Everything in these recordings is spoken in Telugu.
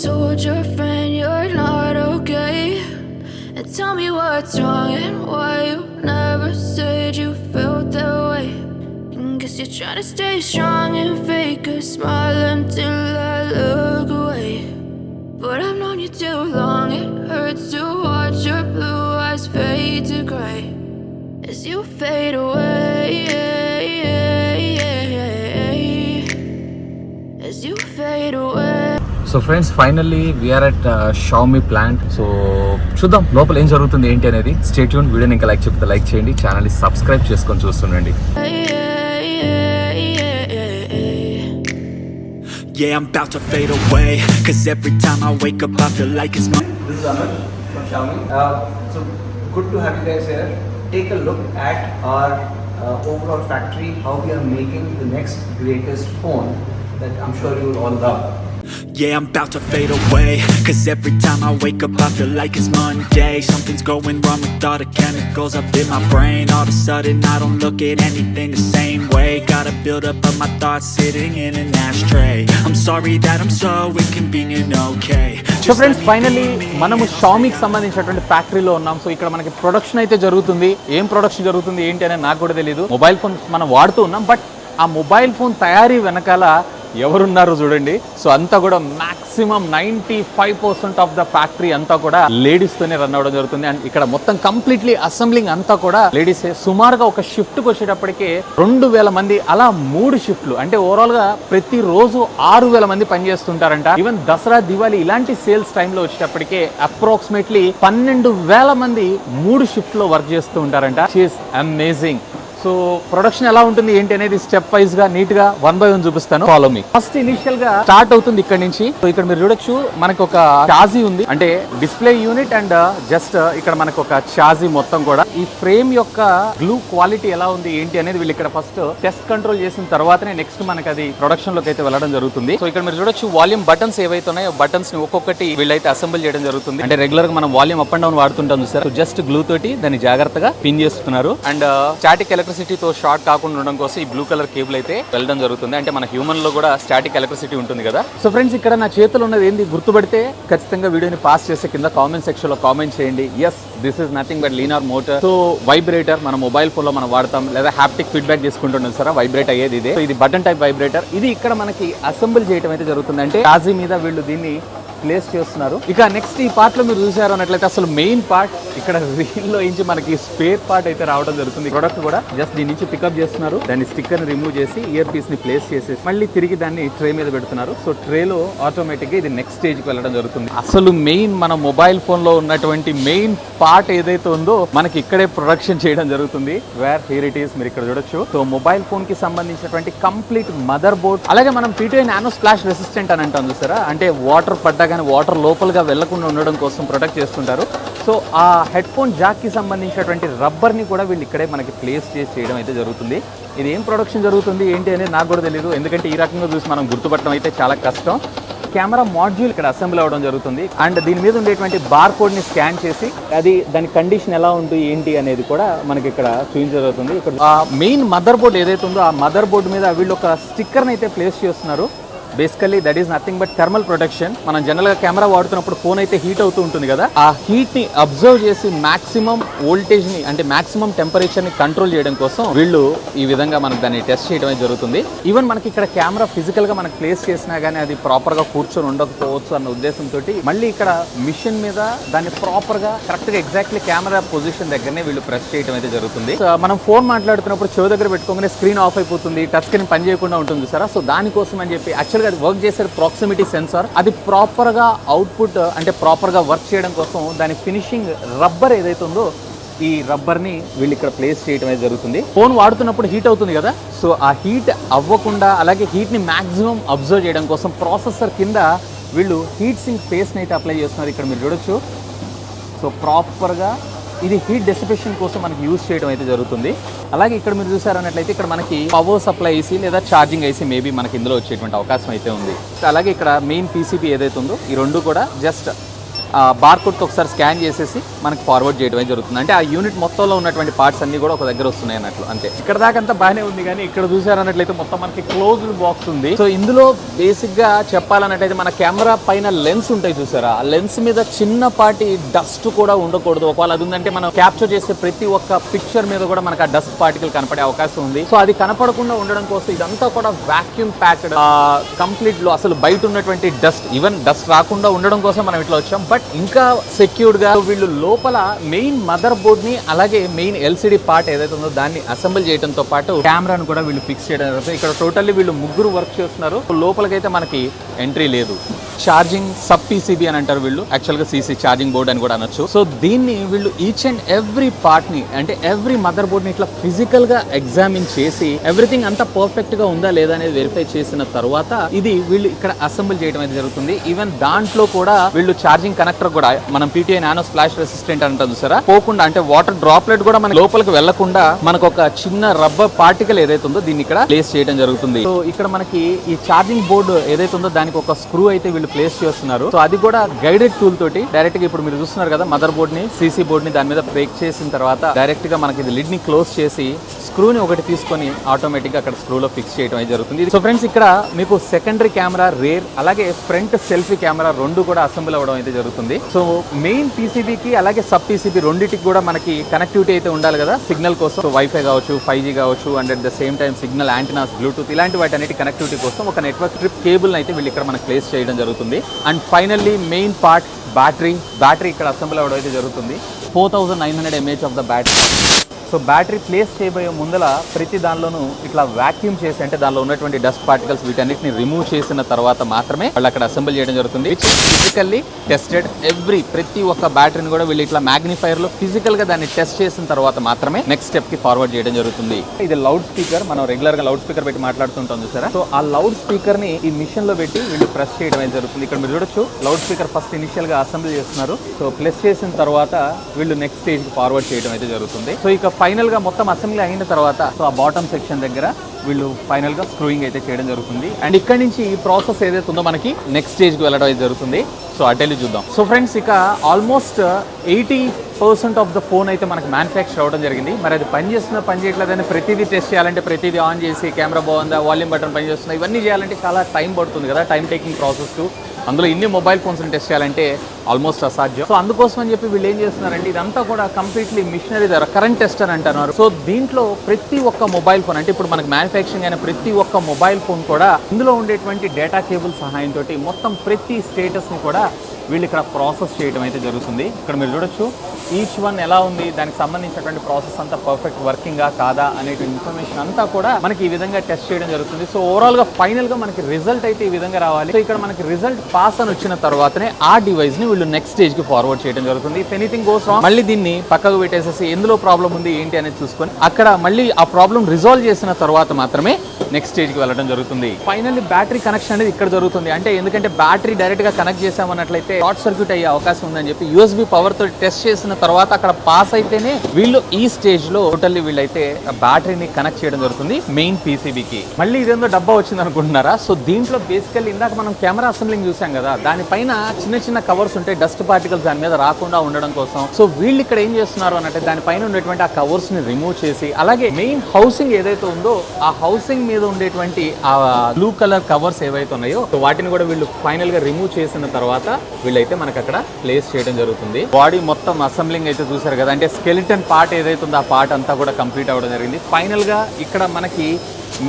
told your friend you're not okay? And tell me what's wrong and why you never said you felt that way. And guess you're trying to stay strong and fake a smile until I look away. But I've known you too long, it hurts to watch your blue eyes fade to grey as you fade away, as you fade away. So friends finally we are at Xiaomi plant. So చూద్దాం లోపల ఏం జరుగుతుంది ఏంటి అనేది. Stay tune. వీడియోని ఇంకా లైక్ చేయండి, ఛానల్ని సబ్స్క్రైబ్ చేసుకొని చూస్తుండండి. Yeah, I'm about to fade away, cause every time I wake up I feel like it's my... This is Anuj from Xiaomi. So good to have you guys here. Take a look at our overall factory, how we are making the next greatest phone that I'm sure you will all love. Yeah, I'm about to fade away, cause every time I wake up I feel like it's Monday. Something's going wrong with all the chemicals up in my brain. All of a sudden I don't look at anything the same way. Got a build up of my thoughts sitting in an ashtray. I'm sorry that I'm so inconvenient, okay. So friends finally మనము Xiaomiకి సంబంధించినటువంటి ఫ్యాక్టరీలో ఉన్నాం. సో ఇక్కడ మనకి ప్రొడక్షన్ అయితే జరుగుతుంది. ఏం ప్రొడక్షన్ జరుగుతుంది ఏంటి అనేది నాకు కూడా తెలియదు. మొబైల్ ఫోన్ మనం వాడుతూ ఉన్నాం, బట్ ఆ మొబైల్ ఫోన్ తయారీ వెనకాల ఎవరున్నారో చూడండి. సో అంతా కూడా మాక్సిమం 95% ఆఫ్ ద ఫ్యాక్టరీ అంతా కూడా లేడీస్ తోనే రన్ అవడం జరుగుతుంది. అండ్ ఇక్కడ మొత్తం కంప్లీట్లీ అసెంబ్లింగ్ అంతా కూడా లేడీసే. సుమారుగా ఒక షిఫ్ట్ కి వచ్చేటప్పటికే 2000 మంది, అలా 3 షిఫ్ట్లు, అంటే ఓవరాల్ గా ప్రతి రోజు 6000 మంది పనిచేస్తుంటారంట. ఈవెన్ దసరా, దివాళీ ఇలాంటి సేల్స్ టైంలో వచ్చేటప్పటికే అప్రాక్సిమేట్లీ 12000 మంది 3 షిఫ్ట్ లో వర్క్ చేస్తూ ఉంటారంట. She is amazing. సో ప్రొడక్షన్ ఎలా ఉంటుంది ఏంటి అనేది స్టెప్ వైజ్ గా నీట్ గా 1 by 1 చూపిస్తాను. Follow me. ఫస్ట్ ఇనిషియల్ గా స్టార్ట్ అవుతుంది ఇక్కడ నుంచి. సో ఇక్కడ మీరు చూడొచ్చు మనకు ఒక చాజీ ఉంది, అంటే డిస్ప్లే యూనిట్ అండ్ జస్ట్ ఇక్కడ మనకు ఒక చాజీ మొత్తం కూడా. ఈ ఫ్రేమ్ యొక్క గ్లూ క్వాలిటీ ఎలా ఉంది ఏంటి అనేది వీళ్ళు ఇక్కడ ఫస్ట్ టెస్ట్ కంట్రోల్ చేసిన తర్వాతనే నెక్స్ట్ మనకి అది ప్రొడక్షన్ లోకి అయితే వెళ్ళడం జరుగుతుంది. సో ఇక్కడ మీరు చూడొచ్చు వాల్యూమ్ బటన్స్ ఏవైతే ఉన్నాయో బటన్స్ ని ఒక్కొక్కటి వీళ్ళైతే అసెంబుల్ చేయడం జరుగుతుంది. అంటే రెగ్యులర్ గా మనం వాల్యూమ్ అప్ అండ్ డౌన్ వాడుతుంటాం సార్. జస్ట్ గ్లూ తోటి దాన్ని జాగ్రత్తగా పిన్ చేస్తున్నారు. అండ్ స్టాటిక్ ఎలక్ట్రిసిటీతో షార్ట్ కాకుండా ఉండడం కోసం ఈ బ్లూ కలర్ కేబుల్ అయితే వెళ్ళడం జరుగుతుంది. అంటే మన హ్యూమన్ లో కూడా స్టాటిక్ ఎలక్ట్రిసిటీ ఉంటుంది కదా. సో ఫ్రెండ్స్ ఇక్కడ నా చేతిలో ఉన్నది ఏంది గుర్తుపడితే ఖచ్చితంగా వీడియోని పాస్ చేసే కింద కామెంట్ సెక్షన్ లో కామెంట్ చేయండి. Yes, this is nothing but linear motor. So vibrator మన మొబైల్ ఫోన్ లో మనం వాడతాం, లేదా హ్యాప్టిక్ ఫీడ్బ్యాక్ తీసుకుంటున్నాం సార్. వైబ్రేట్ అయ్యేది ఇదే. ఇది బటన్ టైప్ వైబ్రేటర్. ఇది ఇక్కడ మనకి అసెంబుల్ చేయడం అయితే జరుగుతుంది. అంటే టాజీ మీద వీళ్ళు దీన్ని ప్లేస్ చేస్తున్నారు. ఇక నెక్స్ట్ ఈ పార్ట్ లో మీరు చూసారు అన్నట్లయితే అసలు మెయిన్ పార్ట్ ఇక్కడ రీల్ లో నుంచి మనకి స్పేర్ పార్ట్ అయితే రావడం జరుగుతుంది. ప్రొడక్ట్ కూడా జస్ట్ దీని నుంచి పికప్ చేస్తున్నారు. దాన్ని స్టిక్కర్ ని రిమూవ్ చేసి ఇయర్ పీస్ ని ప్లేస్ చేసేసి మళ్ళీ తిరిగి దాన్ని ట్రే మీద పెడుతున్నారు. సో ట్రేలో ఆటోమేటిక్ గా ఇది నెక్స్ట్ స్టేజ్ కి వెళ్ళడం జరుగుతుంది. అసలు మెయిన్ మన మొబైల్ ఫోన్ లో ఉన్నటువంటి మెయిన్ పార్ట్ ఏదైతే ఉందో మనకి ఇక్కడే ప్రొడక్షన్ చేయడం జరుగుతుంది. వేర్ హియర్ ఇట్ ఈస్ మీరు ఇక్కడ చూడొచ్చు. సో మొబైల్ ఫోన్ కి సంబంధించినటువంటి కంప్లీట్ మదర్ బోర్డ్, అలాగే మనం P2I నానో స్ప్లాష్ రెసిస్టెంట్ అని అంటాం చూసారా, అంటే వాటర్ పడ్డా కానీ వాటర్ లోపలగా వెళ్లకుండా ఉండడం కోసం ప్రొటెక్ట్ చేస్తుంటారు. సో ఆ హెడ్ ఫోన్ జాక్ కి సంబంధించినటువంటి రబ్బర్ ని కూడా వీళ్ళు ఇక్కడే మనకి ప్లేస్ చేసి చేయడం అయితే జరుగుతుంది. ఇది ఏం ప్రొడక్షన్ జరుగుతుంది ఏంటి అనేది నాకు కూడా తెలియదు, ఎందుకంటే ఈ రకంగా చూసి మనం గుర్తుపట్టడం అయితే చాలా కష్టం. కెమెరా మాడ్యూల్ ఇక్కడ అసెంబ్లీ అవ్వడం జరుగుతుంది. అండ్ దీని మీద ఉండేటువంటి బార్ కోడ్ ని స్కాన్ చేసి అది దాని కండిషన్ ఎలా ఉంటుంది ఏంటి అనేది కూడా మనకి ఇక్కడ చూపించడం జరుగుతుంది. ఇక్కడ ఆ మెయిన్ మదర్ బోర్డ్ ఏదైతే ఉందో ఆ మదర్ బోర్డు మీద వీళ్ళు ఒక స్టిక్కర్ ని అయితే ప్లేస్ చేస్తున్నారు. Basically that is nothing but thermal protection. మనం జనరల్ గా కెమెరా వాడుతున్నప్పుడు ఫోన్ అయితే హీట్ అవుతూ ఉంటుంది కదా, ఆ హీట్ ని అబ్జర్వ్ చేసి మాక్సిమం వోల్టేజ్ ని అంటే మాక్సిమం టెంపరేచర్ ని కంట్రోల్ చేయడం కోసం వీళ్ళు ఈ విధంగా మనకు దాన్ని టెస్ట్ చేయడం జరుగుతుంది. ఈవెన్ మనకి ఇక్కడ కెమెరా ఫిజికల్ గా మనకు ప్లేస్ చేసినా గానీ అది ప్రాపర్ గా కూర్చొని ఉండకపోవచ్చు అన్న ఉద్దేశంతో మళ్ళీ ఇక్కడ మిషన్ మీద దాన్ని ప్రాపర్ గా కరెక్ట్ గా ఎగ్జాక్ట్లీ కెమెరా పొజిషన్ దగ్గరనే వీళ్ళు ప్రెస్ చేయడం అయితే జరుగుతుంది. మనం ఫోన్ మాట్లాడుతున్నప్పుడు చెవి దగ్గర పెట్టుకోగానే స్క్రీన్ ఆఫ్ అయిపోతుంది, టచ్ స్క్రీన్ పని చేయకుండా ఉంటుంది సార్. సో దానికోసం అని చెప్పి యాక్చువల్ అది వర్క్ చేసే ప్రాక్సిమిటీ సెన్సార్ అది ప్రాపర్ గా అవుట్పుట్ అంటే ప్రాపర్ గా వర్క్ చేయడం కోసం దాని ఫినిషింగ్ రబ్బర్ ఏదైతే ఉందో ఈ రబ్బర్ ని వీళ్ళు ఇక్కడ ప్లేస్ చేయడం అయితే జరుగుతుంది. ఫోన్ వాడుతున్నప్పుడు హీట్ అవుతుంది కదా, సో ఆ హీట్ అవ్వకుండా అలాగే హీట్ ని మాక్సిమం అబ్జర్వ్ చేయడం కోసం ప్రాసెసర్ కింద వీళ్ళు హీట్ సింక్ పేస్ట్ ని అయితే అప్లై చేస్తున్నారు. ఇక్కడ మీరు చూడొచ్చు. సో ప్రాపర్ గా ఇది హీట్ డెసిపేషన్ కోసం మనకి యూజ్ చేయడం అయితే జరుగుతుంది. అలాగే ఇక్కడ మీరు చూసారన్నట్లయితే ఇక్కడ మనకి పవర్ సప్లై ఐసీ లేదా ఛార్జింగ్ ఐసీ మేబీ మనకి ఇందులో వచ్చేటువంటి అవకాశం అయితే ఉంది. అలాగే ఇక్కడ మెయిన్ పీసీబీ ఏదైతే ఉందో ఈ రెండు కూడా జస్ట్ బార్కోడ్ తో ఒకసారి స్కాన్ చేసేసి మనకి ఫార్వర్డ్ చేయడం జరుగుతుంది. అంటే ఆ యూనిట్ మొత్తంలో ఉన్నటువంటి పార్ట్స్ అన్ని కూడా ఒక దగ్గర వస్తున్నాయి అన్నట్లు. అంతే. ఇక్కడ దాకా అంతా బాగానే ఉంది, కానీ ఇక్కడ చూసారన్నట్లయితే మొత్తం మనకి క్లోజ్డ్ బాక్స్ ఉంది. సో ఇందులో బేసిక్ గా చెప్పాలన్నట్టయితే మన కెమెరా పైన లెన్స్ ఉంటాయి చూసారా, ఆ లెన్స్ మీద చిన్నపాటి డస్ట్ కూడా ఉండకూడదు. ఒకవేళ అది ఉందంటే మనం క్యాప్చర్ చేసే ప్రతి ఒక్క పిక్చర్ మీద కూడా మనకు ఆ డస్ట్ పార్టికల్ కనపడే అవకాశం ఉంది. సో అది కనపడకుండా ఉండడం కోసం ఇదంతా కూడా వాక్యూమ్ ప్యాక్డ్ కంప్లీట్ లో అసలు బయట ఉన్నటువంటి డస్ట్, ఈవెన్ డస్ట్ రాకుండా ఉండడం కోసం మనం ఇట్లా వచ్చాం. బట్ ఇంకా సెక్యూర్డ్ గా వీళ్ళు లోపల మెయిన్ మదర్ బోర్డ్ ని అలాగే మెయిన్ ఎల్సిడి పార్ట్ ఏదైతే ఉందో దాన్ని అసెంబుల్ చేయడంతో పాటు కెమెరాను కూడా వీళ్ళు ఫిక్స్ చేయడం జరుగుతుంది. ఇక్కడ టోటల్లీ వీళ్ళు ముగ్గురు వర్క్ చేస్తున్నారు. లోపలికైతే మనకి ఎంట్రీ లేదు. ఛార్జింగ్ సబ్ పీసీబీ అని అంటారు వీళ్ళు, యాక్చువల్ గా సీసీ ఛార్జింగ్ బోర్డ్ అని కూడా అనొచ్చు. సో దీన్ని వీళ్ళు ఈచ్ అండ్ ఎవ్రీ పార్ట్ ని అంటే ఎవ్రీ మదర్ బోర్డ్ ని ఇట్లా ఫిజికల్ గా ఎగ్జామిన్ చేసి ఎవ్రీథింగ్ అంతా పర్ఫెక్ట్ గా ఉందా లేదా అనేది వెరిఫై చేసిన తర్వాత ఇది వీళ్ళు ఇక్కడ అసెంబుల్ చేయడం అయితే జరుగుతుంది. ఈవెన్ దాంట్లో కూడా వీళ్ళు ఛార్జింగ్ కనెక్టర్ కూడా మనం PTI నానో స్ప్లాష్ రెసిస్టెంట్ అంటారు చూసారా, పోకుండా అంటే వాటర్ డ్రాప్లెట్ కూడా మన లోపలికి వెళ్లకుండా మనకు ఒక చిన్న రబ్బర్ పార్టికల్ ఏదైతే ఉందో దీన్ని ఇక్కడ ప్లేస్ చేయడం జరుగుతుంది. సో ఇక్కడ మనకి ఈ ఛార్జింగ్ బోర్డు ఏదైతే ఉందో దానికి ఒక స్క్రూ అయితే వీళ్ళు ప్లేస్ చేస్తున్నారు. సో అది కూడా గైడెడ్ టూల్ తోటి డైరెక్ట్ గా ఇప్పుడు మీరు చూస్తున్నారు కదా మదర్ బోర్డ్ ని సీసీ బోర్డ్ ని దాని మీద బ్రేక్ చేసిన తర్వాత డైరెక్ట్ గా మనకి లిడ్ ని క్లోజ్ చేసి స్క్రూని ఒకటి తీసుకొని ఆటోమేటిక్ గా అక్కడ స్క్రూలో ఫిక్స్ చేయడం అయితే జరుగుతుంది. సో ఫ్రెండ్స్ ఇక్కడ మీకు సెకండరీ కెమెరా, రేర్ అలాగే ఫ్రంట్ సెల్ఫీ కెమెరా రెండు కూడా అసెంబుల్ అవ్వడం అయితే జరుగుతుంది. సో మెయిన్ పీసీబీకి అలాగే సబ్ పీసీబీ రెండింటికి కూడా మనకి కనెక్టివిటీ అయితే ఉండాలి కదా సిగ్నల్ కోసం. సో వైఫై కావచ్చు, 5G కావచ్చు, and at the same time signal antennas, Bluetooth ఇలాంటి వాటి అన్నిటి కనెక్టివిటీ కోసం ఒక నెట్వర్క్ స్ట్రిప్ కేబుల్ అయితే వీళ్ళు ఇక్కడ మనకి ప్లేస్ చేయడం జరుగుతుంది. And finally main part battery ఇక్కడ అసెంబుల్ అవ్వడం అయితే జరుగుతుంది. 4900 mAh of the battery. So battery place చేయబోయే ముందల ప్రతి దానిలోనూ ఇట్లా వాక్యూమ్ చేసి అంటే దానిలో ఉన్నటువంటి డస్ట్ పార్టికల్స్ వీటన్నిటిని రిమూవ్ చేసిన తర్వాత మాత్రమే వాళ్ళు అక్కడ అసెంబుల్ చేయడం జరుగుతుంది. ఫిజికల్లీ టెస్టెడ్ ప్రతి ఒక్క బ్యాటరీని కూడా వీళ్ళు ఇట్లా మ్యాగ్నిఫైర్ లో ఫిజికల్ గా దాన్ని టెస్ట్ చేసిన తర్వాత మాత్రమే నెక్స్ట్ స్టెప్ కి ఫార్వర్డ్ చేయడం జరుగుతుంది. ఇది లౌడ్ స్పీకర్, మనం రెగ్యులర్ గా లౌడ్ స్పీకర్ పెట్టి మాట్లాడుతుంటాం చూసారా. సో ఆ లౌడ్ స్పీకర్ ని ఈ మిషన్ లో పెట్టి వీళ్ళు ప్రెస్ చేయడం అయితే జరుగుతుంది. ఇక్కడ మీరు చూడొచ్చు లౌడ్ స్పీకర్ ఫస్ట్ ఇనిషియల్ గా అసెంబుల్ చేస్తున్నారు. సో ప్రెస్ చేసిన తర్వాత వీళ్ళు నెక్స్ట్ స్టేజ్ కి ఫార్వర్డ్ చేయడం అయితే జరుగుతుంది. సో ఇక ఫైనల్ గా మొత్తం అసెంబ్లీ అయిన తర్వాత సో ఆ బాటమ్ సెక్షన్ దగ్గర వీళ్ళు ఫైనల్ గా స్క్రూయింగ్ అయితే చేయడం జరుగుతుంది. అండ్ ఇక్కడ నుంచి ఈ ప్రాసెస్ ఏదైతే ఉందో మనకి నెక్స్ట్ స్టేజ్ కి వెళ్ళడం అయితే జరుగుతుంది. సో అటెల్లి చూద్దాం. సో ఫ్రెండ్స్ ఇక ఆల్మోస్ట్ 80% ఆఫ్ ద ఫోన్ అయితే మనకి మ్యానుఫ్యాక్చర్ అవ్వడం జరిగింది. మరి అది పని చేస్తుందా పని చేయట్లేదని ప్రతిదీ టెస్ట్ చేయాలంటే ప్రతిదీ ఆన్ చేసి కెమెరా బాగుందా, వాల్యూమ్ బటన్ పని చేస్తుందా, ఇవన్నీ చేయాలంటే చాలా టైం పడుతుంది కదా, టైం టేకింగ్ ప్రాసెస్. అందులో ఇన్ని మొబైల్ ఫోన్స్ని టెస్ట్ చేయాలంటే ఆల్మోస్ట్ అసాధ్యం. సో అందుకోసం అని చెప్పి వీళ్ళు ఏం చేస్తున్నారంటే ఇదంతా కూడా కంప్లీట్లీ మిషనరీ ద్వారా కరెంట్ టెస్ట్ అని అంటున్నారు. సో దీంట్లో ప్రతి ఒక్క మొబైల్ ఫోన్ అంటే ఇప్పుడు మనకి మ్యానుఫ్యాక్చరింగ్ అయిన ప్రతి ఒక్క మొబైల్ ఫోన్ కూడా ఇందులో ఉండేటువంటి డేటా కేబుల్ సహాయంతో మొత్తం ప్రతి స్టేటస్ని కూడా వీళ్ళు ఇక్కడ ప్రాసెస్ చేయడం అయితే జరుగుతుంది. ఇక్కడ మీరు చూడొచ్చు ఈచ్ వన్ ఎలా ఉంది, దానికి సంబంధించినటువంటి ప్రాసెస్ అంతా పర్ఫెక్ట్ వర్కింగా కాదా అనే ఇన్ఫర్మేషన్ అంతా కూడా మనకి ఈ విధంగా టెస్ట్ చేయడం జరుగుతుంది. సో ఓవరాల్ గా ఫైనల్ గా మనకి రిజల్ట్ అయితే ఈ విధంగా రావాలి. సో ఇక్కడ మనకి రిజల్ట్ పాస్ అని వచ్చిన తర్వాతనే ఆ డివైస్ ని వీళ్ళు నెక్స్ట్ స్టేజ్ కి ఫార్వర్డ్ చేయడం జరుగుతుంది. ఇఫ్ ఎనీథింగ్ గోస్ రాంగ్ మళ్ళీ దీన్ని పక్కకు పెట్టేసేసి ఎందులో ప్రాబ్లం ఉంది ఏంటి అనేది చూసుకొని అక్కడ మళ్ళీ ఆ ప్రాబ్లం రిజాల్వ్ చేసిన తర్వాత మాత్రమే నెక్స్ట్ స్టేజ్ కి వెళ్ళడం జరుగుతుంది. ఫైనల్లీ బ్యాటరీ కనెక్షన్ అనేది ఇక్కడ జరుగుతుంది. అంటే ఎందుకంటే బ్యాటరీ డైరెక్ట్ గా కనెక్ట్ చేసామన్నట్లయితే షార్ట్ సర్క్యూట్ అయ్యే అవకాశం ఉందని చెప్పి USB పవర్ తో టెస్ట్ చేసిన తర్వాత అక్కడ పాస్ అయితేనే వీళ్ళు ఈ స్టేజ్ లో టోటల్లీ వీళ్ళైతే బ్యాటరీని కనెక్ట్ చేయడం జరుగుతుంది మెయిన్ పీసీబీకి. మళ్ళీ ఇదేందో డబ్బా వచ్చింది అనుకుంటున్నారా? సో దీంట్లో బేసికల్లీ ఇందాక మనం కెమెరా అసెంబ్లింగ్ చూసాం కదా, దానిపైన చిన్న చిన్న కవర్స్ ఉంటాయి డస్ట్ పార్టికల్స్ దాని మీద రాకుండా ఉండడం కోసం. సో వీళ్ళు ఇక్కడ ఏం చేస్తున్నారు అంటే దానిపైన ఉండేటువంటి ఆ కవర్స్ ని రిమూవ్ చేసి అలాగే మెయిన్ హౌసింగ్ ఏదైతే ఉందో ఆ హౌసింగ్ మీద ఉండేటువంటి ఆ బ్లూ కలర్ కవర్స్ ఏవైతే ఉన్నాయో సో వాటిని కూడా వీళ్ళు ఫైనల్ గా రిమూవ్ చేసిన తర్వాత వీళ్ళైతే మనకి అక్కడ ప్లేస్ చేయడం జరుగుతుంది. బాడీ మొత్తం అసెంబ్లింగ్ అయితే చూసారు కదా, అంటే స్కెలిటన్ పార్ట్ ఏదైతే ఉందో ఆ పార్ట్ అంతా కూడా కంప్లీట్ అవ్వడం జరిగింది. ఫైనల్ గా ఇక్కడ మనకి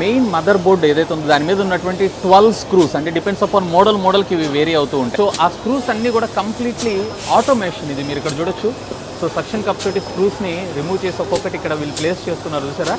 మెయిన్ మదర్ బోర్డ్ ఏదైతే ఉందో దాని మీద ఉన్నటువంటి 12 స్క్రూస్ అంటే డిపెండ్స్ అపాన్ మోడల్కి ఇవి వేరీ అవుతూ ఉంటాయి. సో ఆ స్క్రూస్ అన్ని కూడా కంప్లీట్లీ ఆటోమేషన్. ఇది మీరు ఇక్కడ చూడొచ్చు. సో సక్షన్ కప్ తోటి స్క్రూస్ ని రిమూవ్ చేసి ఒక్కొక్కటి ఇక్కడ వీళ్ళు ప్లేస్ చేస్తున్నారు చూసారా.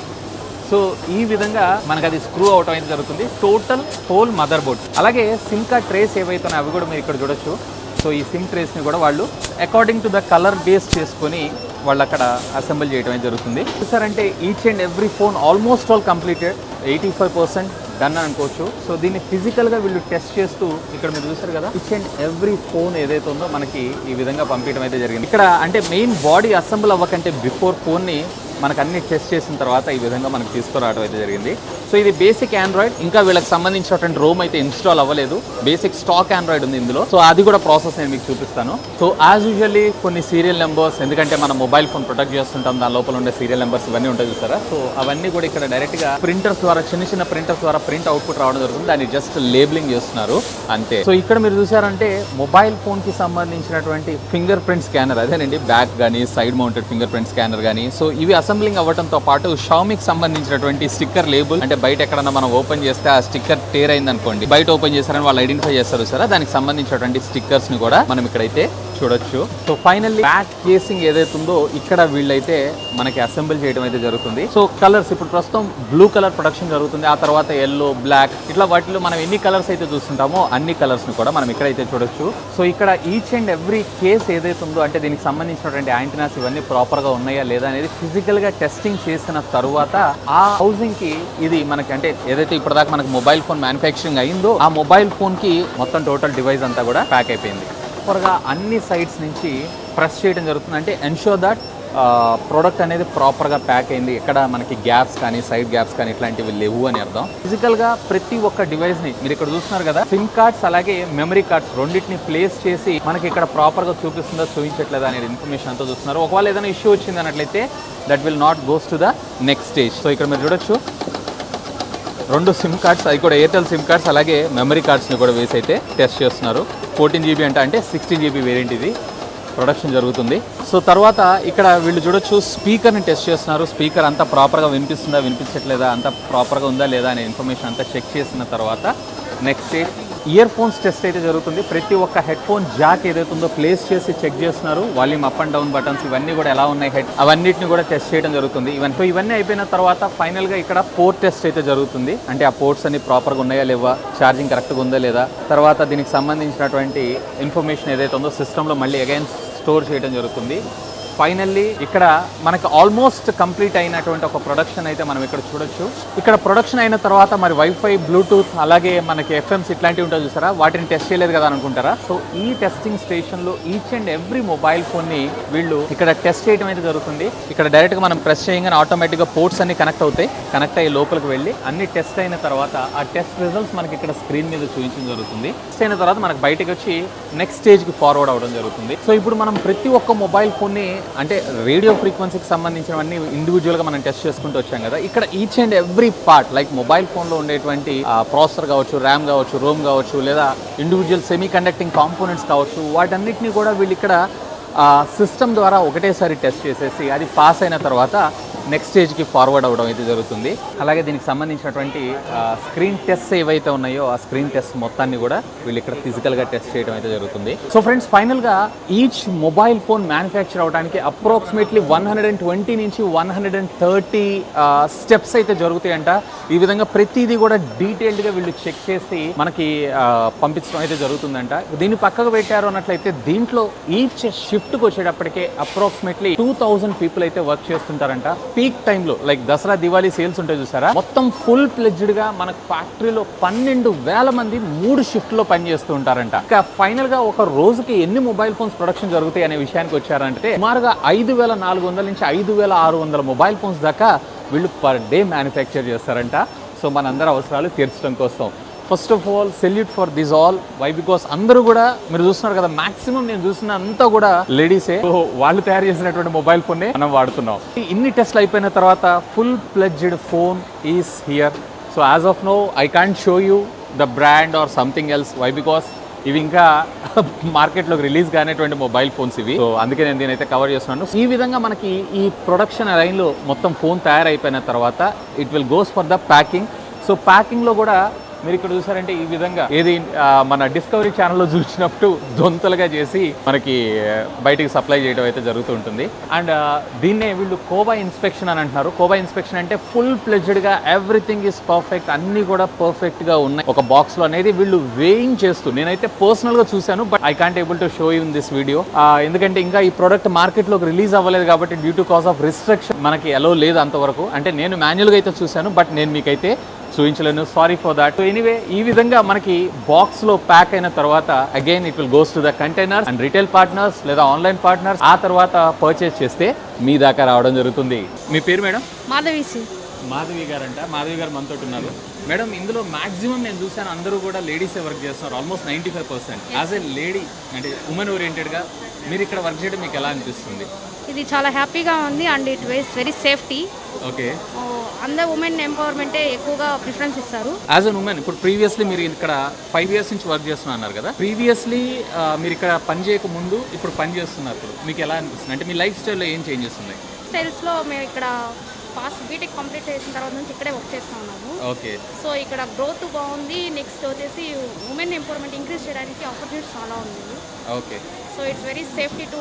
సో ఈ విధంగా మనకు అది స్క్రూ అవటం అయితే జరుగుతుంది టోటల్ హోల్ మదర్ బోర్డ్. అలాగే సిమ్ కార్డ్ ట్రేస్ ఏవైతే ఉన్నాయో అవి కూడా మీరు ఇక్కడ చూడొచ్చు. సో ఈ సిమ్ ట్రేస్ని కూడా వాళ్ళు according to the colour base చేసుకొని వాళ్ళు అక్కడ అసెంబుల్ చేయడం జరుగుతుంది. చూసారంటే each and every phone almost all completed 85% done అనుకోవచ్చు. సో దీన్ని ఫిజికల్గా వీళ్ళు టెస్ట్ చేస్తూ ఇక్కడ మీరు చూసారు కదా ఈచ్ అండ్ ఎవ్రీ ఫోన్ ఏదైతే ఉందో మనకి ఈ విధంగా పంపించడం అయితే జరిగింది. ఇక్కడ అంటే మెయిన్ బాడీ అసెంబుల్ అవ్వకంటే బిఫోర్ ఫోన్ని మనకు అన్ని టెస్ట్ చేసిన తర్వాత ఈ విధంగా మనకు తీసుకురావడం అయితే జరిగింది. సో ఇది బేసిక్ ఆండ్రాయిడ్, ఇంకా వీళ్ళకి సంబంధించినటువంటి రోమ్ అయితే ఇన్స్టాల్ అవ్వలేదు. బేసిక్ స్టాక్ ఆండ్రాయిడ్ ఉంది ఇందులో. సో అది కూడా ప్రాసెస్ నేను మీకు చూపిస్తాను. సో యాజ్ యూజువల్లీ కొన్ని సీరియల్ నెంబర్స్, ఎందుకంటే మనం మొబైల్ ఫోన్ ప్రొటెక్ట్ చేస్తుంటాం, దాని లోపల ఉండే సీరియల్ నెంబర్స్ ఇవన్నీ ఉంటాయి చూసారా. సో అవన్నీ కూడా ఇక్కడ డైరెక్ట్ గా ప్రింటర్స్ ద్వారా, చిన్న చిన్న ప్రింటర్స్ ద్వారా ప్రింట్ అవుట్పుట్ రావడం జరుగుతుంది. దాన్ని జస్ట్ లేబులింగ్ చేస్తున్నారు అంతే. సో ఇక్కడ మీరు చూసారంటే మొబైల్ ఫోన్ కి సంబంధించినటువంటి ఫింగర్ ప్రింట్ స్కానర్, అదేనండి బ్యాక్ కానీ side mounted finger print scanner కానీ. సో ఇవి అసెంబ్లింగ్ అవ్వడంతో పాటు Xiaomiకి సంబంధించినటువంటి స్టిక్కర్ లేబుల్, అంటే బయట ఎక్కడన్నా మనం ఓపెన్ చేస్తే ఆ స్టిక్కర్ టేర్ అయింది అనుకోండి, బయట ఓపెన్ చేశారని వాళ్ళు ఐడెంటిఫై చేస్తారు సరే, దానికి సంబంధించినటువంటి స్టిక్కర్స్ ని కూడా మనం ఇక్కడైతే చూడొచ్చు. సో ఫైనల్లీ బ్యాక్ కేసింగ్ ఏదైతే ఉందో ఇక్కడ వీళ్ళైతే మనకి అసెంబుల్ చేయడం అయితే జరుగుతుంది. సో కలర్స్ ఇప్పుడు ప్రస్తుతం బ్లూ కలర్ ప్రొడక్షన్ జరుగుతుంది, ఆ తర్వాత ఎల్లో, బ్లాక్, ఇట్లా వాటిలో మనం ఎన్ని కలర్స్ అయితే చూస్తుంటామో అన్ని కలర్స్ ని కూడా మనం ఇక్కడైతే చూడొచ్చు. సో ఇక్కడ ఈచ్ అండ్ ఎవ్రీ కేస్ ఏదైతే ఉందో, అంటే దీనికి సంబంధించినటువంటి యాంటీనాస్ ఇవన్నీ ప్రాపర్ గా ఉన్నాయా లేదా అనేది ఫిజికల్ గా టెస్టింగ్ చేసిన తరువాత ఆ హౌసింగ్ కి ఇది మనకి, అంటే ఏదైతే ఇప్పటిదాకా మనకి మొబైల్ ఫోన్ మ్యానుఫ్యాక్చరింగ్ అయిందో ఆ మొబైల్ ఫోన్ కి మొత్తం టోటల్ డివైస్ అంతా కూడా ప్యాక్ అయిపోయింది. ప్రాపర్గా అన్ని సైడ్స్ నుంచి ప్రెస్ చేయడం జరుగుతుంది, అంటే ఎన్షూర్ దట్ ప్రోడక్ట్ అనేది ప్రాపర్గా ప్యాక్ అయింది, ఎక్కడ మనకి గ్యాప్స్ కానీ సైడ్ గ్యాప్స్ కానీ ఇట్లాంటివి లేవు అని అర్థం. ఫిజికల్గా ప్రతి ఒక్క డివైస్ని మీరు ఇక్కడ చూస్తున్నారు కదా, సిమ్ కార్డ్స్ అలాగే మెమరీ కార్డ్స్ రెండింటిని ప్లేస్ చేసి మనకి ఇక్కడ ప్రాపర్గా చూపిస్తుందా చూపించట్లేదా అనేది ఇన్ఫర్మేషన్ అంతా చూస్తున్నారు. ఒకవేళ ఏదైనా ఇష్యూ వచ్చింది అన్నట్లయితే that will not goes to the next stage. So ఇక్కడ మీరు చూడొచ్చు 2 సిమ్ కార్డ్స్, అది కూడా ఎయిర్టెల్ సిమ్ కార్డ్స్ అలాగే మెమరీ కార్డ్స్ని కూడా వేసి అయితే టెస్ట్ చేస్తున్నారు. 14 GB అంటే 16 GB వేరియంట్ ఇది ప్రొడక్షన్ జరుగుతుంది. సో తర్వాత ఇక్కడ వీళ్ళు చూడొచ్చు స్పీకర్ని టెస్ట్ చేస్తున్నారు. స్పీకర్ అంతా ప్రాపర్గా వినిపిస్తుందా వినిపించట్లేదా, అంతా ప్రాపర్గా ఉందా లేదా అనే ఇన్ఫర్మేషన్ అంతా చెక్ చేసిన తర్వాత next stage ear phones test అయితే జరుగుతుంది. ప్రతి ఒక్క హెడ్ ఫోన్ జాక్ ఏదైతే ఉందో ప్లేస్ చేసి చెక్ చేస్తున్నారు. Volume up and down buttons ఇవన్నీ కూడా ఎలా ఉన్నాయి, అవన్నిటిని కూడా టెస్ట్ చేయడం జరుగుతుంది. ఇవన్నీ అయిపోయిన తర్వాత ఫైనల్గా ఇక్కడ పోర్ట్ టెస్ట్ అయితే జరుగుతుంది, అంటే ఆ పోర్ట్స్ అన్ని ప్రాపర్గా ఉన్నాయా లేవా, ఛార్జింగ్ కరెక్ట్గా ఉందా లేదా, తర్వాత దీనికి సంబంధించినటువంటి ఇన్ఫర్మేషన్ ఏదైతే ఉందో సిస్టంలో మళ్ళీ అగైన్ స్టోర్ చేయడం జరుగుతుంది. ఫైనల్లీ ఇక్కడ మనకు ఆల్మోస్ట్ కంప్లీట్ అయినటువంటి ఒక ప్రొడక్షన్ అయితే మనం ఇక్కడ చూడొచ్చు. ఇక్కడ ప్రొడక్షన్ అయిన తర్వాత మరి వైఫై, బ్లూటూత్ అలాగే మనకి ఎఫ్ఎంస్ ఇట్లాంటివి ఉంటాయి చూసారా, వాటిని టెస్ట్ చేయలేదు కదా అనుకుంటారా. సో ఈ టెస్టింగ్ స్టేషన్లో ఈచ్ అండ్ ఎవ్రీ మొబైల్ ఫోన్ని వీళ్ళు ఇక్కడ టెస్ట్ చేయడం అయితే జరుగుతుంది. ఇక్కడ డైరెక్ట్గా మనం ప్రెస్ చేయగానే ఆటోమేటిక్గా పోర్ట్స్ అన్ని కనెక్ట్ అవుతాయి. కనెక్ట్ అయ్యి లోపలికి వెళ్ళి అన్ని టెస్ట్ అయిన తర్వాత ఆ టెస్ట్ రిజల్ట్స్ మనకి ఇక్కడ స్క్రీన్ మీద చూపించడం జరుగుతుంది. టెస్ట్ అయిన తర్వాత మనకు బయటకు వచ్చి నెక్స్ట్ స్టేజ్కి ఫార్వర్డ్ అవ్వడం జరుగుతుంది. సో ఇప్పుడు మనం ప్రతి ఒక్క మొబైల్ ఫోన్ని, అంటే రేడియో ఫ్రీక్వెన్సీకి సంబంధించినవన్నీ ఇండివిజువల్గా మనం టెస్ట్ చేసుకుంటూ వచ్చాం కదా, ఇక్కడ each and every part like mobile ఫోన్లో ఉండేటువంటి ప్రాసెసర్ కావచ్చు, ర్యామ్ కావచ్చు, రోమ్ కావచ్చు, లేదా ఇండివిజువల్ సెమీ కండక్టింగ్ కాంపోనెంట్స్ కావచ్చు, వాటన్నిటిని కూడా వీళ్ళు ఇక్కడ సిస్టమ్ ద్వారా ఒకటేసారి టెస్ట్ చేసేసి అది పాస్ అయిన తర్వాత నెక్స్ట్ స్టేజ్కి ఫార్వర్డ్ అవ్వడం అయితే జరుగుతుంది. అలాగే దీనికి సంబంధించినటువంటి స్క్రీన్ టెస్ట్ ఏవైతే ఉన్నాయో ఆ స్క్రీన్ టెస్ట్ మొత్తాన్ని కూడా వీళ్ళు ఇక్కడ ఫిజికల్గా టెస్ట్ చేయడం అయితే జరుగుతుంది. సో ఫ్రెండ్స్, ఫైనల్గా ఈచ్ మొబైల్ ఫోన్ మ్యానుఫ్యాక్చర్ అవడానికి అప్రాక్సిమేట్లీ 120 నుంచి 130 స్టెప్స్ అయితే జరుగుతాయంట. ఈ విధంగా ప్రతిదీ కూడా డీటెయిల్డ్గా వీళ్ళు చెక్ చేసి మనకి పంపించడం అయితే జరుగుతుందంట. దీన్ని పక్కకు పెట్టారు అన్నట్లయితే దీంట్లో ఈచ్ షిఫ్ట్కి వచ్చేటప్పటికే అప్రాక్సిమేట్లీ 2000 పీపుల్ అయితే వర్క్ చేస్తుంటారంట. పీక్ టైంలో లైక్ దసరా, దివాళీ సేల్స్ ఉంటాయి చూసారా, మొత్తం ఫుల్ ప్లెడ్జ్డ్ గా మనకు ఫ్యాక్టరీలో 12,000 మంది 3 షిఫ్ట్లో పనిచేస్తూ ఉంటారంట. ఇక ఫైనల్ గా ఒక రోజుకి ఎన్ని మొబైల్ ఫోన్స్ ప్రొడక్షన్ జరుగుతాయి అనే విషయానికి వచ్చారంటే సుమారుగా 5,400 నుంచి 5,600 మొబైల్ ఫోన్స్ దాకా వీళ్ళు పర్ డే మ్యానుఫ్యాక్చర్ చేస్తారంట. సో మనందరి అవసరాలు తీర్చడం కోసం. First of all salute for this all. Why? Because అందరూ కూడా మీరు చూస్తున్నారు కదా, మాక్సిమం నేను చూసిన అంతా కూడా లేడీసే. సో వాళ్ళు తయారు చేసినటువంటి మొబైల్ ఫోన్ మనం వాడుతున్నాం. ఇన్ని టెస్ట్లు అయిపోయిన తర్వాత full pledged phone is here. So as of no I can't show you the brand or something else. Why? Because ఇవి ఇంకా మార్కెట్లోకి రిలీజ్ కానిటువంటి మొబైల్ ఫోన్స్ ఇవి. సో అందుకే నేను దీని అయితే కవర్ చేస్తున్నాను. ఈ విధంగా మనకి ఈ ప్రొడక్షన్ లైన్లో మొత్తం ఫోన్ తయారైపోయిన తర్వాత it will goes for the packing. So ప్యాకింగ్లో కూడా మీరు ఇక్కడ చూసారంటే ఈ విధంగా ఏది మన డిస్కవరీ ఛానల్లో చూసినప్పుడు దొంతలుగా చేసి మనకి బయటికి సప్లై చేయడం అయితే జరుగుతూ ఉంటుంది. అండ్ దీన్నే వీళ్ళు కోబా ఇన్స్పెక్షన్ అని అంటున్నారు. కోబా ఇన్స్పెక్షన్ అంటే ఫుల్ ప్లెడ్జ్డ్గా ఎవ్రీథింగ్ ఈస్ పర్ఫెక్ట్, అన్ని కూడా పర్ఫెక్ట్గా ఉన్నాయి ఒక బాక్స్లో అనేది వీళ్ళు వేయింగ్ చేస్తూ. నేనైతే పర్సనల్గా చూశాను, but I can't able to show in this video. ఎందుకంటే ఇంకా ఈ ప్రోడక్ట్ మార్కెట్లోకి రిలీజ్ అవ్వలేదు కాబట్టి due to cause of restriction మనకి ఎలో లేదు అంతవరకు. అంటే నేను మాన్యువల్గా అయితే చూశాను, బట్ నేను మీకైతే చూపించలేను, సారీ ఫర్ దాట్. ఎనీవే ఈ విధంగా మనకి బాక్స్ లో ప్యాక్ అయిన తర్వాత again it will goes to the containers and retail partners లేదా ఆన్లైన్ పార్ట్నర్స్. ఆ తర్వాత పర్చేస్ చేస్తే మీ దాకా రావడం జరుగుతుంది. మీ పేరు మేడం? మాధవి గారంట. మాధవి గారు మనతో ఉన్నారు. మేడం, ఇందులో మాక్సిమం నేను చూసాను అందరూ కూడా లేడీసే వర్క్ చేస్తున్నారు, ఆల్మోస్ట్ 95%. యాజ్ ఎ లేడీ అంటే ఉమెన్ ఓరియంటెడ్గా మీరు ఇక్కడ వర్క్ చేయడం మీకు ఎలా అనిపిస్తుంది? ఇది చాలా హ్యాపీగా ఉంది and it ways very safety. Okay, అందరు ఉమెన్ ఎంపవర్మెంటే ఎక్కువగా ప్రిఫరెన్స్ ఇస్తారు. యాజ్ అన్ ఉమెన్ ఇప్పుడు ప్రీవియస్లీ మీరు ఇక్కడ 5 years నుంచి వర్క్ చేస్తున్నారు కదా, ప్రీవియస్లీ మీరు ఇక్కడ పని చేయక ముందు ఇప్పుడు పని చేస్తున్నారు, మీకు ఎలా అనిపిస్తుంది? అంటే మీ లైఫ్ స్టైల్లో ఏం చేంజెస్ ఉన్నాయి? స్టైల్స్లో మేము ఇక్కడ పాస్ట్ బీటెక్ కంప్లీట్ చేసిన తర్వాత నుంచి ఇక్కడే వర్క్ చేస్తూ ఉన్నాము. ఓకే, సో ఇక్కడ గ్రోత్ బాగుంది. నెక్స్ట్ వచ్చేసి ఉమెన్ ఎంపవర్మెంట్ ఇంక్రీజ్ చేయడానికి ఆపర్చునిటీస్ చాలా ఉంది. Okay, so it's very safety to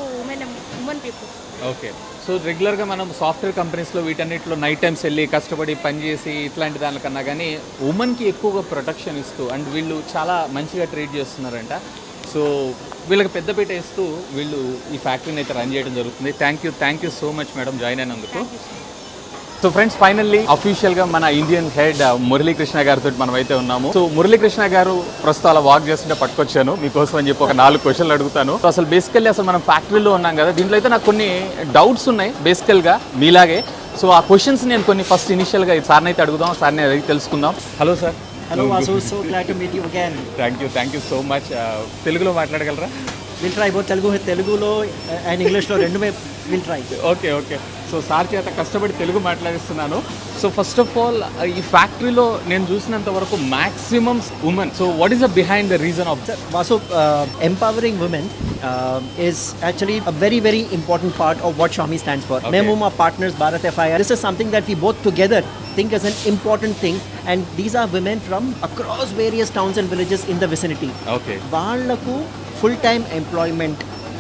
women people. Okay. So రెగ్యులర్గా మనం సాఫ్ట్వేర్ కంపెనీస్లో వీటన్నిటిలో నైట్ టైమ్స్ వెళ్ళి కష్టపడి పనిచేసి ఇట్లాంటి దానికన్నా కానీ ఉమెన్కి ఎక్కువగా ప్రొటెక్షన్ ఇస్తూ అండ్ వీళ్ళు చాలా మంచిగా ట్రీట్ చేస్తున్నారంట. సో వీళ్ళకి పెద్దపీట ఇస్తూ వీళ్ళు ఈ ఫ్యాక్టరీని అయితే రన్ చేయడం జరుగుతుంది. Thank you so much madam join అయినందుకు. సో ఫ్రెండ్స్, ఫైనల్లీ అఫీషియల్గా మన ఇండియన్ హెడ్ మురళీకృష్ణ గారితో మనం అయితే ఉన్నాము. సో మురళీకృష్ణ గారు ప్రస్తుతం అలా వాక్ చేస్తుంటే పట్టుకొచ్చాను మీకోసం అని చెప్పి ఒక 4 క్వశ్చన్లు అడుగుతాను. సో అసలు బేసికల్లీ అసలు మనం ఫ్యాక్టరీలో ఉన్నాం కదా, దీంట్లో అయితే నాకు కొన్ని డౌట్స్ ఉన్నాయి బేసికల్గా మీలాగే. సో ఆ క్వశ్చన్స్ నేను కొన్ని ఫస్ట్ ఇనిషియల్గా సార్ని అయితే అడుగుదాం, సార్ని అడిగి తెలుసుకుందాం. Hello sir. Hello Vasu, so glad to meet you again. Thank you so much. తెలుగులో మాట్లాడగలరా? We'll try both తెలుగులో అండ్ ఇంగ్లీష్లో రెండు will try. Okay. So sir చేత కష్టపడి తెలుగు మాట్లాడిస్తున్నాను. సో ఫస్ట్ ఆఫ్ ఆల్ ఈ ఫ్యాక్టరీలో నేను చూసినంత వరకు maximum women. So what is the behind the reason of that? Vasu, empowering women is actually a very very important part of what Xiaomi stands for. మేము మా partners Bharat FIR, this is something that we both together think is an important thing, and these are women from across various towns and villages in the vicinity. Okay. వాళ్ళకు full time employment.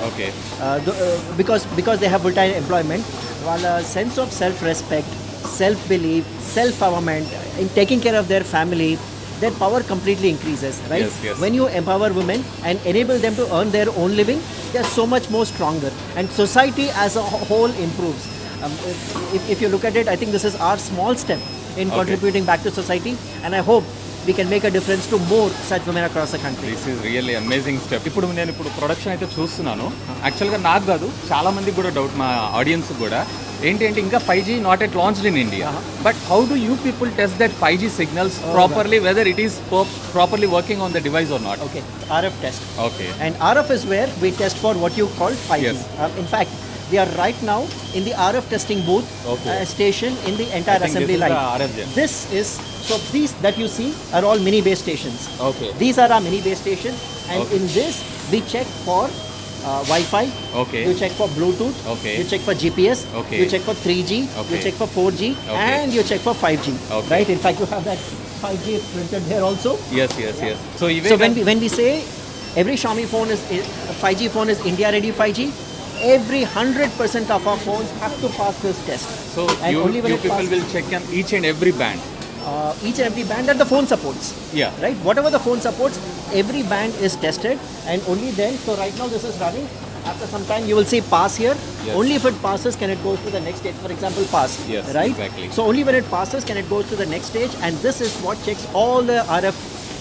Okay. Because they have full time employment, వాళ్ళ sense of self respect, self belief, self empowerment in taking care of their family, their power completely increases, right? Yes. When you empower women and enable them to earn their own living, they are so much more stronger, and society as a whole improves. If you look at it, I think this is our small step in contributing back to society, and I hope we can make a difference to more such women across the country. This is really amazing step. ఇప్పుడు నేను ప్రొడక్షన్ అయితే చూస్తున్నాను. యాక్చువల్గా నాకు కాదు, చాలా మందికి కూడా డౌట్, మా ఆడియన్స్ కూడా ఏంటంటే ఇంకా 5G not at launched in India, but how do you people test that 5G signals properly, whether it is properly working on the device are not? Okay, RF test. Okay. And RF is where we test for what you call 5G. Yes. In fact, we are right now in the RF testing booth station in the entire assembly line. This is, so these that you see are all mini base stations. Okay. These are our mini base stations, and in this we check for Wi-Fi. Okay. You check for Bluetooth. Okay. You check for GPS. Okay. You check for 3G. Okay. You check for 4G. Okay. And you check for 5G. Okay. Right? In fact, you have that 5G printed here also. Yes. So when we say every Xiaomi phone is 5G phone is India ready 5G, every 100% of our phones have to pass this test. So and you only when it people passes, will check on each and every band. each and every band that the phone supports. Yeah. Right? Whatever the phone supports, every band is tested, and only then. So right now this is running. After some time you will see pass here. Yes. Only if it passes can it go to the next stage. For example, pass. Yes, right? exactly. So only when it passes can it go to the next stage, and this is what checks all the RF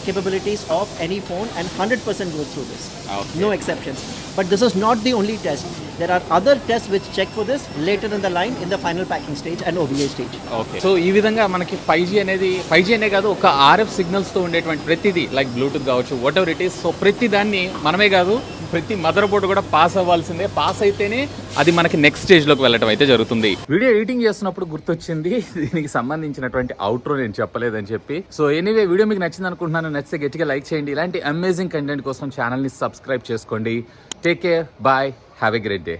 capabilities of any phone, and 100% goes through this. Okay. No exceptions. But this is not the only test. There are other tests which check for this later in the line in the final packing stage and OVA stage. Okay. So ఈ విధంగా మనకి 5G అనే కాదు, ఒక RF సిగ్నల్స్తో ఉండేటువంటి ప్రతిదీ లైక్ బ్లూటూత్ కావచ్చు, what ever it is. So ప్రతి దాన్ని మనమే కాదు, ప్రతి మదర్ బోర్డు కూడా పాస్ అవ్వాల్సిందే. పాస్ అయితేనే అది మనకి నెక్స్ట్ స్టేజ్లోకి వెళ్ళడం అయితే జరుగుతుంది. వీడియో ఎడిటింగ్ చేస్తున్నప్పుడు గుర్తొచ్చింది దీనికి సంబంధించినటువంటి అవుట్రో నేను చెప్పలేదని చెప్పి. సో ఎనీవే వీడియో మీకు నచ్చింది అనుకుంటున్నాను. నచ్చితే గట్టిగా లైక్ చేయండి. ఇలాంటి అమేజింగ్ కంటెంట్ కోసం ఛానల్ని సబ్స్క్రైబ్ చేసుకోండి. Take care, bye, have a great day.